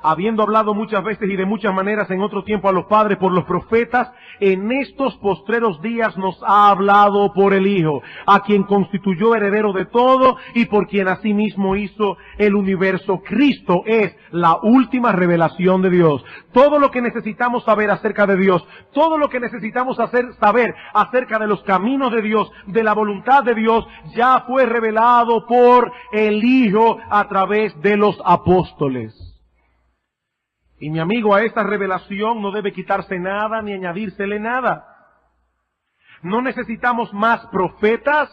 habiendo hablado muchas veces y de muchas maneras en otro tiempo a los padres por los profetas, en estos postreros días nos ha hablado por el Hijo, a quien constituyó heredero de todo y por quien asimismo hizo el universo. Cristo es la última revelación de Dios. Todo lo que necesitamos saber acerca de Dios, todo lo que necesitamos saber acerca de los caminos de Dios, de la voluntad de Dios, ya fue revelado por el Hijo a través de los apóstoles. Y mi amigo, a esta revelación no debe quitarse nada ni añadírsele nada. No necesitamos más profetas,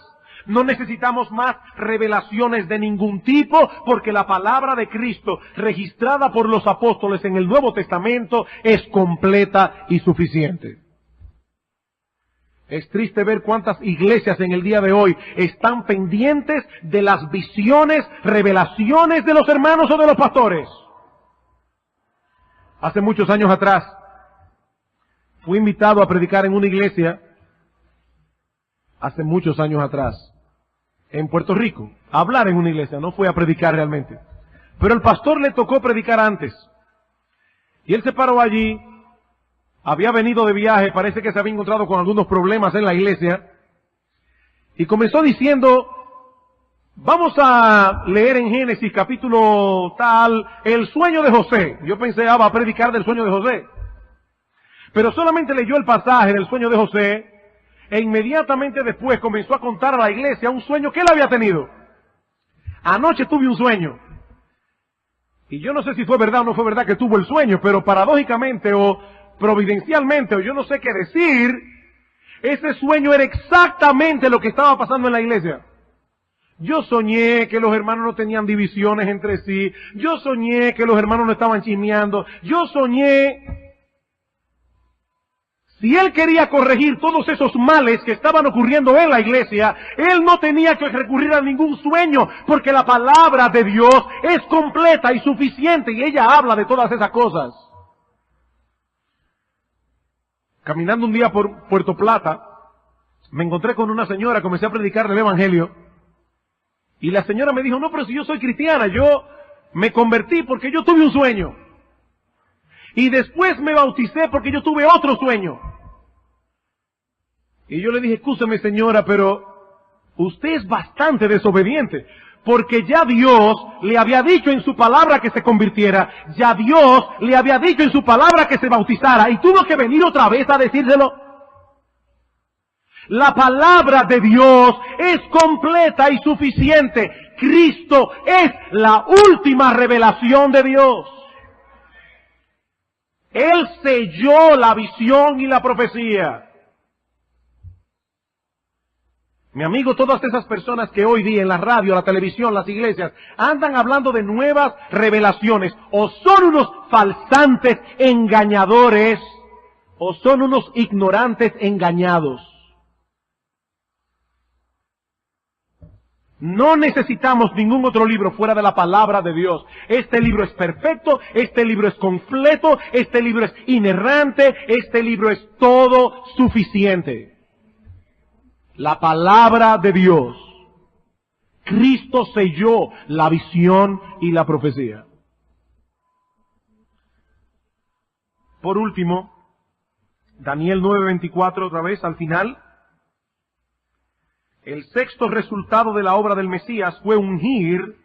no necesitamos más revelaciones de ningún tipo, porque la palabra de Cristo, registrada por los apóstoles en el Nuevo Testamento, es completa y suficiente. Es triste ver cuántas iglesias en el día de hoy están pendientes de las visiones, revelaciones de los hermanos o de los pastores. Hace muchos años atrás, fui invitado a predicar en una iglesia, hace muchos años atrás, en Puerto Rico, a hablar en una iglesia, no fue a predicar realmente. Pero el pastor le tocó predicar antes. Y él se paró allí, había venido de viaje, parece que se había encontrado con algunos problemas en la iglesia, y comenzó diciendo, vamos a leer en Génesis capítulo tal, el sueño de José. Yo pensé, va a predicar del sueño de José. Pero solamente leyó el pasaje del sueño de José, e inmediatamente después comenzó a contar a la iglesia un sueño que él había tenido. Anoche tuve un sueño. Y yo no sé si fue verdad o no fue verdad que tuvo el sueño, pero paradójicamente o providencialmente, o yo no sé qué decir, ese sueño era exactamente lo que estaba pasando en la iglesia. Yo soñé que los hermanos no tenían divisiones entre sí. Yo soñé que los hermanos no estaban chismeando. Yo soñé. Si él quería corregir todos esos males que estaban ocurriendo en la iglesia, él no tenía que recurrir a ningún sueño, porque la palabra de Dios es completa y suficiente, y ella habla de todas esas cosas. Caminando un día por Puerto Plata, me encontré con una señora, comencé a predicarle el evangelio. Y la señora me dijo, no, pero si yo soy cristiana, yo me convertí porque yo tuve un sueño. Y después me bauticé porque yo tuve otro sueño. Y yo le dije, escúcheme señora, pero usted es bastante desobediente. Porque ya Dios le había dicho en su palabra que se convirtiera. Ya Dios le había dicho en su palabra que se bautizara. Y tuvo que venir otra vez a decírselo. La palabra de Dios es completa y suficiente. Cristo es la última revelación de Dios. Él selló la visión y la profecía. Mi amigo, todas esas personas que hoy día en la radio, la televisión, las iglesias, andan hablando de nuevas revelaciones, o son unos falsantes engañadores, o son unos ignorantes engañados. No necesitamos ningún otro libro fuera de la palabra de Dios. Este libro es perfecto, este libro es completo, este libro es inerrante, este libro es todo suficiente. La palabra de Dios. Cristo selló la visión y la profecía. Por último, Daniel 9:24 otra vez al final. El sexto resultado de la obra del Mesías fue ungir,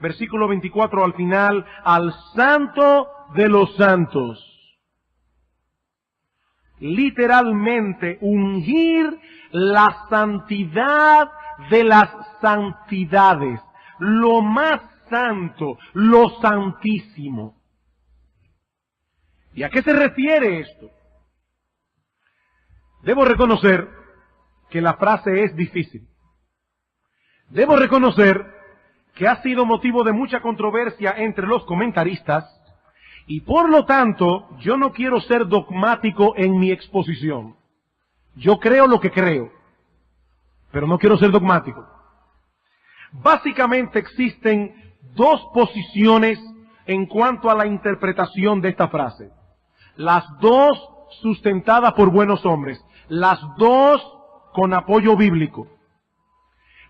versículo 24 al final, al Santo de los Santos. Literalmente, ungir la santidad de las santidades, lo más santo, lo santísimo. ¿Y a qué se refiere esto? Debo reconocer que la frase es difícil. Debo reconocer que ha sido motivo de mucha controversia entre los comentaristas y por lo tanto yo no quiero ser dogmático en mi exposición. Yo creo lo que creo, pero no quiero ser dogmático. Básicamente existen dos posiciones en cuanto a la interpretación de esta frase. Las dos sustentadas por buenos hombres, las dos con apoyo bíblico.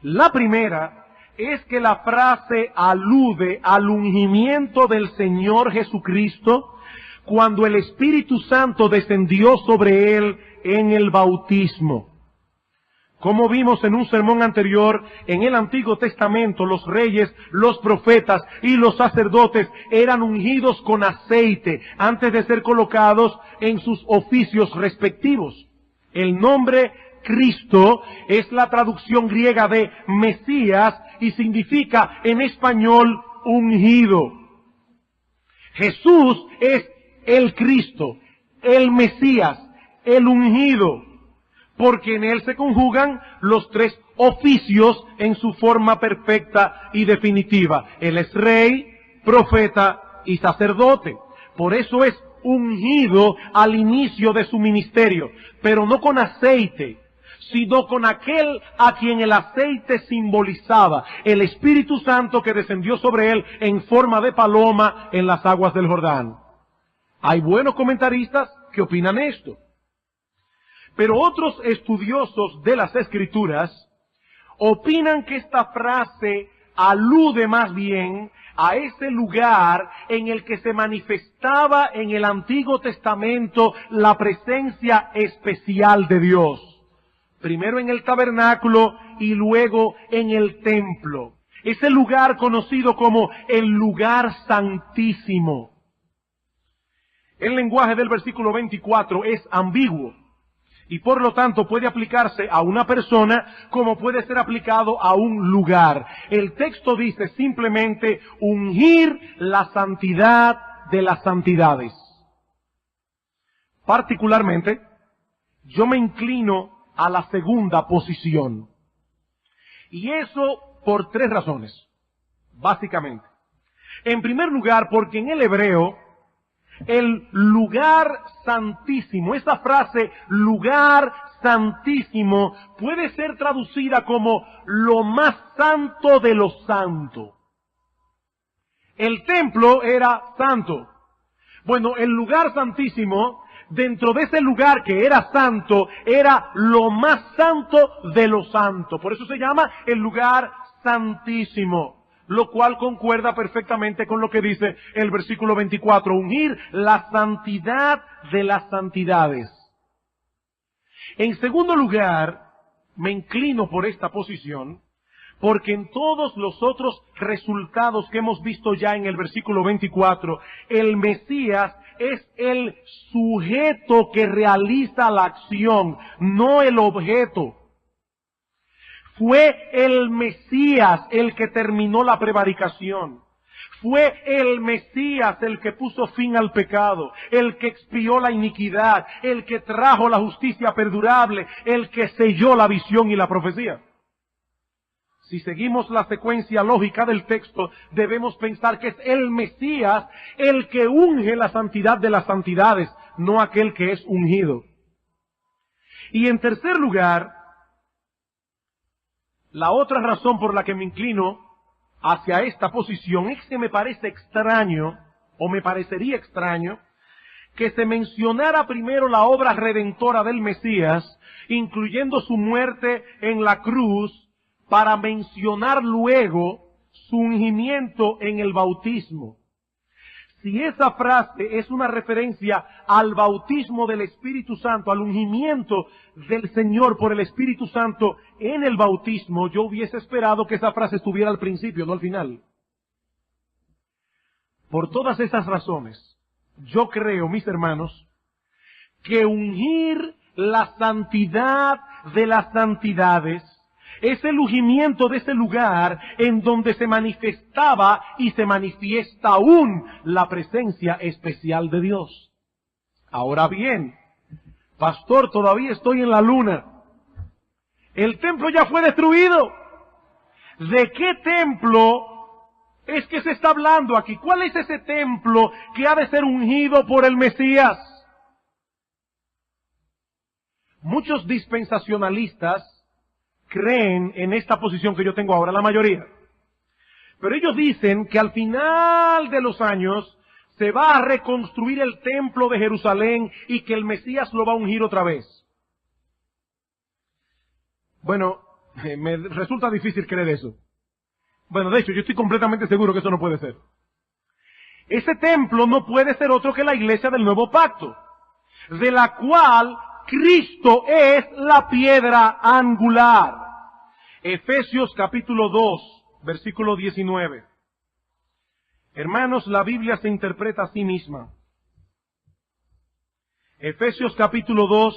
La primera es que la frase alude al ungimiento del Señor Jesucristo cuando el Espíritu Santo descendió sobre él en el bautismo. Como vimos en un sermón anterior, en el Antiguo Testamento los reyes, los profetas y los sacerdotes eran ungidos con aceite antes de ser colocados en sus oficios respectivos. El nombre Cristo es la traducción griega de Mesías y significa en español ungido. Jesús es el Cristo, el Mesías, el ungido, porque en él se conjugan los tres oficios en su forma perfecta y definitiva. Él es rey, profeta y sacerdote. Por eso es ungido al inicio de su ministerio, pero no con aceite, sino con aquel a quien el aceite simbolizaba, el Espíritu Santo que descendió sobre él en forma de paloma en las aguas del Jordán. Hay buenos comentaristas que opinan esto. Pero otros estudiosos de las Escrituras opinan que esta frase alude más bien a ese lugar en el que se manifestaba en el Antiguo Testamento la presencia especial de Dios. Primero en el tabernáculo y luego en el templo. Ese lugar conocido como el lugar santísimo. El lenguaje del versículo 24 es ambiguo y por lo tanto puede aplicarse a una persona como puede ser aplicado a un lugar. El texto dice simplemente ungir la santidad de las santidades. Particularmente, yo me inclino a la segunda posición. Y eso por tres razones, básicamente. En primer lugar, porque en el hebreo, el lugar santísimo, esa frase lugar santísimo puede ser traducida como lo más santo de lo santo. El templo era santo. Bueno, el lugar santísimo, dentro de ese lugar que era santo, era lo más santo de lo santo. Por eso se llama el lugar santísimo. Lo cual concuerda perfectamente con lo que dice el versículo 24, ungir la santidad de las santidades. En segundo lugar, me inclino por esta posición, porque en todos los otros resultados que hemos visto ya en el versículo 24, el Mesías es el sujeto que realiza la acción, no el objeto. Fue el Mesías el que terminó la prevaricación. Fue el Mesías el que puso fin al pecado, el que expió la iniquidad, el que trajo la justicia perdurable, el que selló la visión y la profecía. Si seguimos la secuencia lógica del texto, debemos pensar que es el Mesías el que unge la santidad de las santidades, no aquel que es ungido. Y en tercer lugar, la otra razón por la que me inclino hacia esta posición es que me parece extraño, o me parecería extraño, que se mencionara primero la obra redentora del Mesías, incluyendo su muerte en la cruz, para mencionar luego su ungimiento en el bautismo. Si esa frase es una referencia al bautismo del Espíritu Santo, al ungimiento del Señor por el Espíritu Santo en el bautismo, yo hubiese esperado que esa frase estuviera al principio, no al final. Por todas esas razones, yo creo, mis hermanos, que ungir la santidad de las santidades es el ungimiento de ese lugar en donde se manifestaba y se manifiesta aún la presencia especial de Dios. Ahora bien, pastor, todavía estoy en la luna. El templo ya fue destruido. ¿De qué templo es que se está hablando aquí? ¿Cuál es ese templo que ha de ser ungido por el Mesías? Muchos dispensacionalistas creen en esta posición que yo tengo ahora, la mayoría. Pero ellos dicen que al final de los años se va a reconstruir el templo de Jerusalén y que el Mesías lo va a ungir otra vez. Bueno, me resulta difícil creer eso. Bueno, de hecho, yo estoy completamente seguro que eso no puede ser. Ese templo no puede ser otro que la iglesia del nuevo pacto, de la cual Cristo es la piedra angular. Efesios capítulo 2, versículo 19. Hermanos, la Biblia se interpreta a sí misma. Efesios capítulo 2,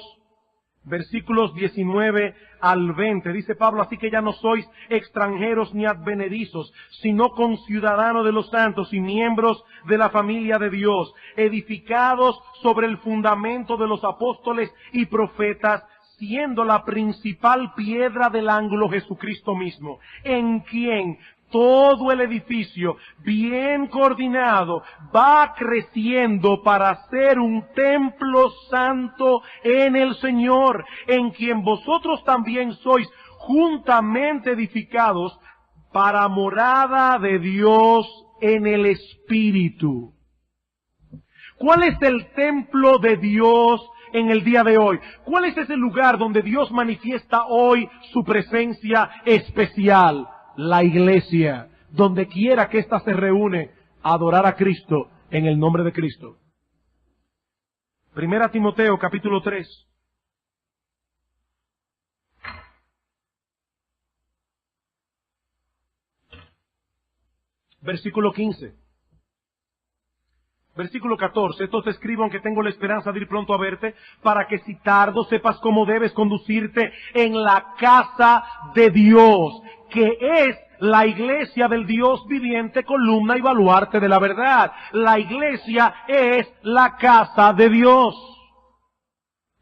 versículos 19 al 20. Dice Pablo, así que ya no sois extranjeros ni advenedizos, sino conciudadanos de los santos y miembros de la familia de Dios, edificados sobre el fundamento de los apóstoles y profetas, siendo la principal piedra del ángulo Jesucristo mismo, en quien todo el edificio, bien coordinado, va creciendo para ser un templo santo en el Señor, en quien vosotros también sois juntamente edificados para morada de Dios en el Espíritu. ¿Cuál es el templo de Dios en el día de hoy? ¿Cuál es ese lugar donde Dios manifiesta hoy su presencia especial? La iglesia, donde quiera que ésta se reúne a adorar a Cristo en el nombre de Cristo. Primera Timoteo capítulo 3. Versículo 15. Versículo 14, estos te escribo aunque tengo la esperanza de ir pronto a verte, para que si tardo sepas cómo debes conducirte en la casa de Dios, que es la iglesia del Dios viviente, columna y baluarte de la verdad. La iglesia es la casa de Dios.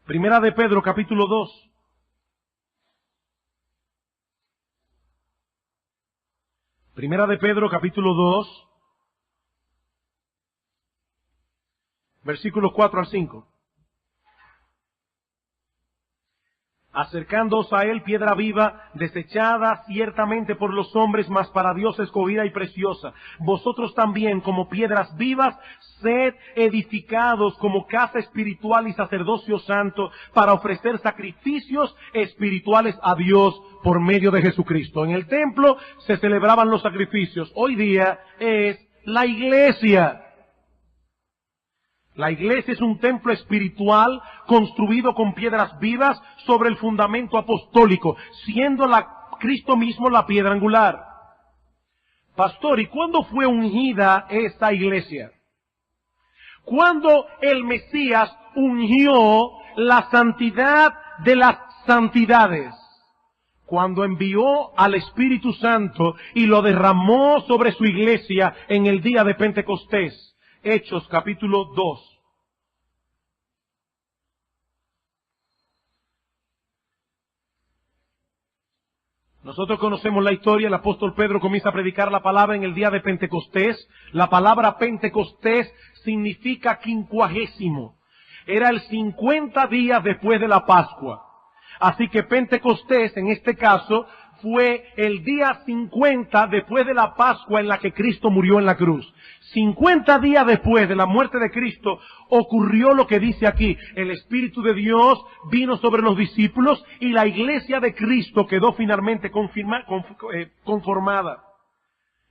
Primera de Pedro capítulo 2. Primera de Pedro capítulo 2. Versículos 4 al 5. Acercándoos a él, piedra viva, desechada ciertamente por los hombres, mas para Dios escogida y preciosa. Vosotros también, como piedras vivas, sed edificados como casa espiritual y sacerdocio santo, para ofrecer sacrificios espirituales a Dios por medio de Jesucristo. En el templo se celebraban los sacrificios. Hoy día es la iglesia. La iglesia es un templo espiritual construido con piedras vivas sobre el fundamento apostólico, siendo Cristo mismo la piedra angular. Pastor, ¿y cuándo fue ungida esa iglesia? ¿Cuándo el Mesías ungió la santidad de las santidades? cuando envió al Espíritu Santo y lo derramó sobre su iglesia en el día de Pentecostés. Hechos capítulo 2. Nosotros conocemos la historia. El apóstol Pedro comienza a predicar la palabra en el día de Pentecostés. La palabra Pentecostés significa 50. Era el 50 días después de la Pascua. Así que Pentecostés, en este caso, fue el día 50 después de la Pascua en la que Cristo murió en la cruz. 50 días después de la muerte de Cristo ocurrió lo que dice aquí. El Espíritu de Dios vino sobre los discípulos y la iglesia de Cristo quedó finalmente conformada.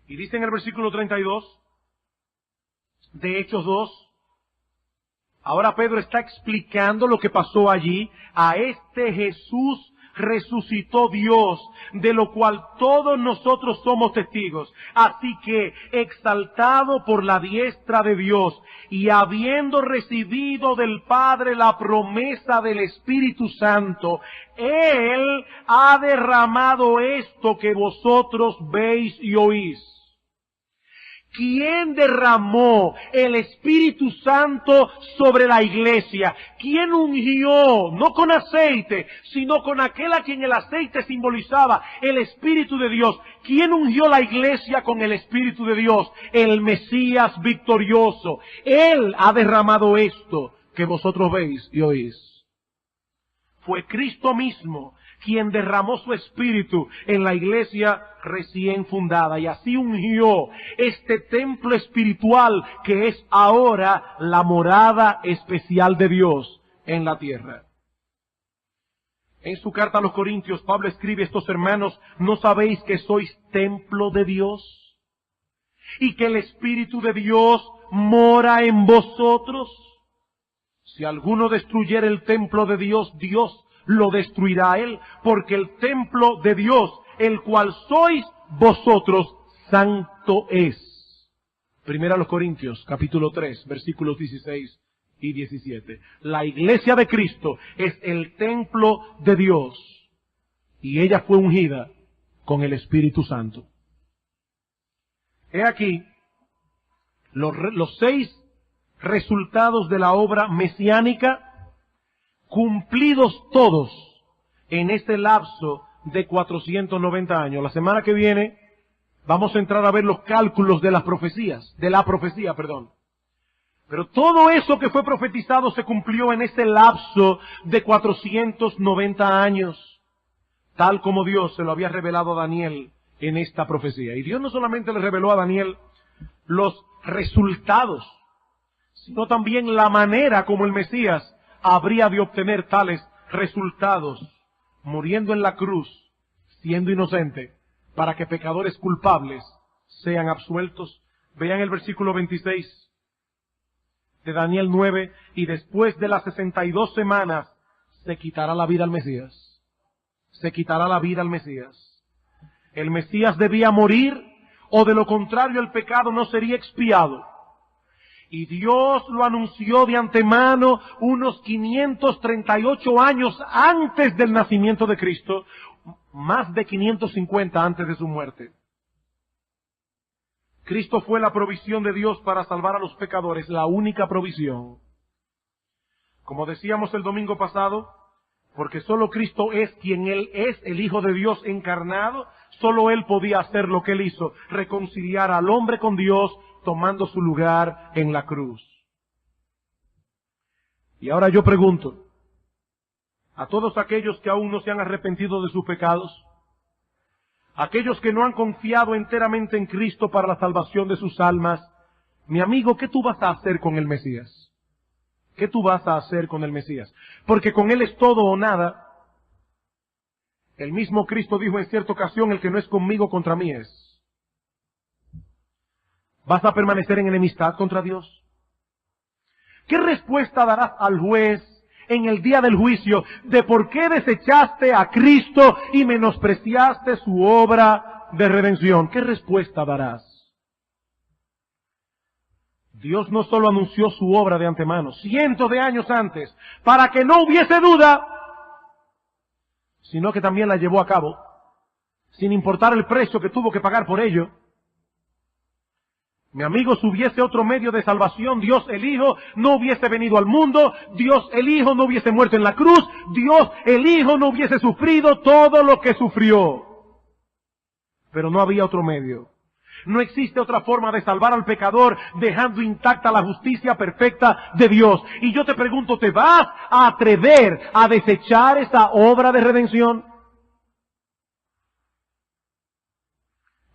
Y dice en el versículo 32 de Hechos 2, ahora Pedro está explicando lo que pasó allí. A este Jesús resucitó Dios, de lo cual todos nosotros somos testigos. Así que, exaltado por la diestra de Dios, y habiendo recibido del Padre la promesa del Espíritu Santo, Él ha derramado esto que vosotros veis y oís. ¿Quién derramó el Espíritu Santo sobre la iglesia? ¿Quién ungió? No con aceite, sino con aquel a quien el aceite simbolizaba, el Espíritu de Dios. ¿Quién ungió la iglesia con el Espíritu de Dios? El Mesías victorioso. Él ha derramado esto que vosotros veis y oís. Fue Cristo mismo quien derramó su Espíritu en la iglesia recién fundada, y así ungió este templo espiritual que es ahora la morada especial de Dios en la tierra. En su carta a los Corintios, Pablo escribe: estos hermanos, ¿no sabéis que sois templo de Dios? Y que el Espíritu de Dios mora en vosotros. Si alguno destruyera el templo de Dios, Dios lo destruirá a él, porque el templo de Dios, el cual sois vosotros, santo es. Primera a los Corintios, capítulo 3, versículos 16 y 17. La iglesia de Cristo es el templo de Dios, y ella fue ungida con el Espíritu Santo. He aquí los 6 resultados de la obra mesiánica, cumplidos todos en este lapso de 490 años. La semana que viene vamos a entrar a ver los cálculos de la profecía. Pero todo eso que fue profetizado se cumplió en ese lapso de 490 años, tal como Dios se lo había revelado a Daniel en esta profecía. Y Dios no solamente le reveló a Daniel los resultados, sino también la manera como el Mesías habría de obtener tales resultados, muriendo en la cruz, siendo inocente, para que pecadores culpables sean absueltos. Vean el versículo 26 de Daniel 9, y después de las 62 semanas se quitará la vida al Mesías. Se quitará la vida al Mesías. El Mesías debía morir, o de lo contrario el pecado no sería expiado. Y Dios lo anunció de antemano unos 538 años antes del nacimiento de Cristo, más de 550 antes de su muerte. Cristo fue la provisión de Dios para salvar a los pecadores, la única provisión. Como decíamos el domingo pasado, porque solo Cristo es quien Él es, el Hijo de Dios encarnado, solo Él podía hacer lo que Él hizo, reconciliar al hombre con Dios, tomando su lugar en la cruz. Y ahora yo pregunto, a todos aquellos que aún no se han arrepentido de sus pecados, aquellos que no han confiado enteramente en Cristo para la salvación de sus almas, mi amigo, ¿qué tú vas a hacer con el Mesías? ¿Qué tú vas a hacer con el Mesías? Porque con Él es todo o nada. El mismo Cristo dijo en cierta ocasión: el que no es conmigo, contra mí es. ¿Vas a permanecer en enemistad contra Dios? ¿Qué respuesta darás al juez en el día del juicio de por qué desechaste a Cristo y menospreciaste su obra de redención? ¿Qué respuesta darás? Dios no solo anunció su obra de antemano, cientos de años antes, para que no hubiese duda, sino que también la llevó a cabo. sin importar el precio que tuvo que pagar por ello. Mi amigo, si hubiese otro medio de salvación, Dios el Hijo no hubiese venido al mundo, Dios el Hijo no hubiese muerto en la cruz, Dios el Hijo no hubiese sufrido todo lo que sufrió. Pero no había otro medio. No existe otra forma de salvar al pecador dejando intacta la justicia perfecta de Dios. Y yo te pregunto, ¿te vas a atrever a desechar esa obra de redención?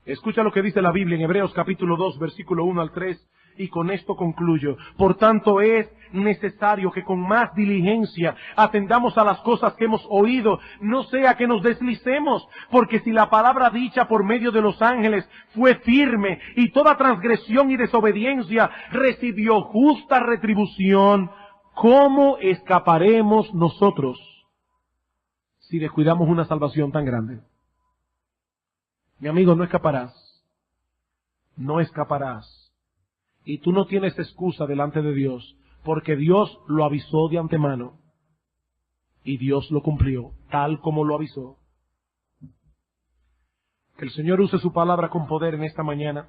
Escucha lo que dice la Biblia en Hebreos capítulo 2, versículo 1 al 3, y con esto concluyo. Por tanto, es necesario que con más diligencia atendamos a las cosas que hemos oído, no sea que nos deslicemos, porque si la palabra dicha por medio de los ángeles fue firme, y toda transgresión y desobediencia recibió justa retribución, ¿cómo escaparemos nosotros si descuidamos una salvación tan grande? Mi amigo, no escaparás. No escaparás. Y tú no tienes excusa delante de Dios, porque Dios lo avisó de antemano. Y Dios lo cumplió, tal como lo avisó. Que el Señor use su palabra con poder en esta mañana,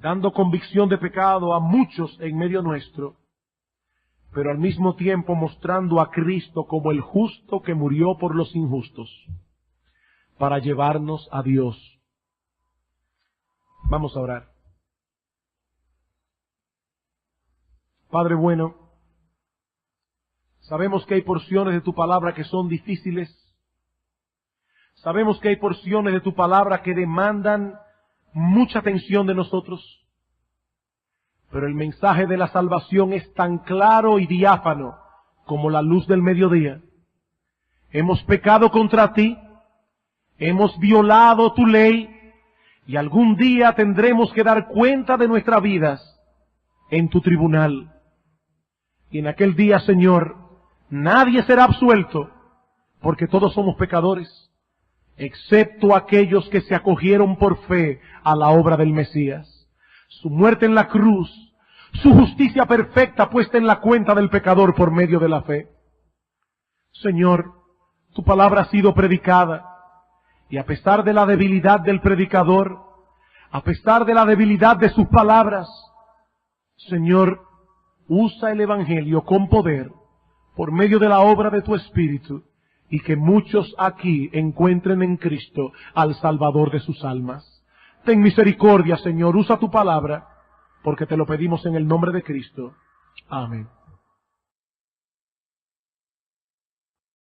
dando convicción de pecado a muchos en medio nuestro, pero al mismo tiempo mostrando a Cristo como el justo que murió por los injustos, para llevarnos a Dios. Vamos a orar. Padre bueno, sabemos que hay porciones de tu palabra que son difíciles. Sabemos que hay porciones de tu palabra que demandan mucha atención de nosotros. Pero el mensaje de la salvación es tan claro y diáfano como la luz del mediodía. Hemos pecado contra ti. Hemos violado tu ley y algún día tendremos que dar cuenta de nuestras vidas en tu tribunal. Y en aquel día, Señor, nadie será absuelto, porque todos somos pecadores, excepto aquellos que se acogieron por fe a la obra del Mesías. Su muerte en la cruz, su justicia perfecta puesta en la cuenta del pecador por medio de la fe. Señor, tu palabra ha sido predicada. Y a pesar de la debilidad del predicador, a pesar de la debilidad de sus palabras, Señor, usa el Evangelio con poder por medio de la obra de tu Espíritu y que muchos aquí encuentren en Cristo al Salvador de sus almas. Ten misericordia, Señor, usa tu palabra porque te lo pedimos en el nombre de Cristo. Amén.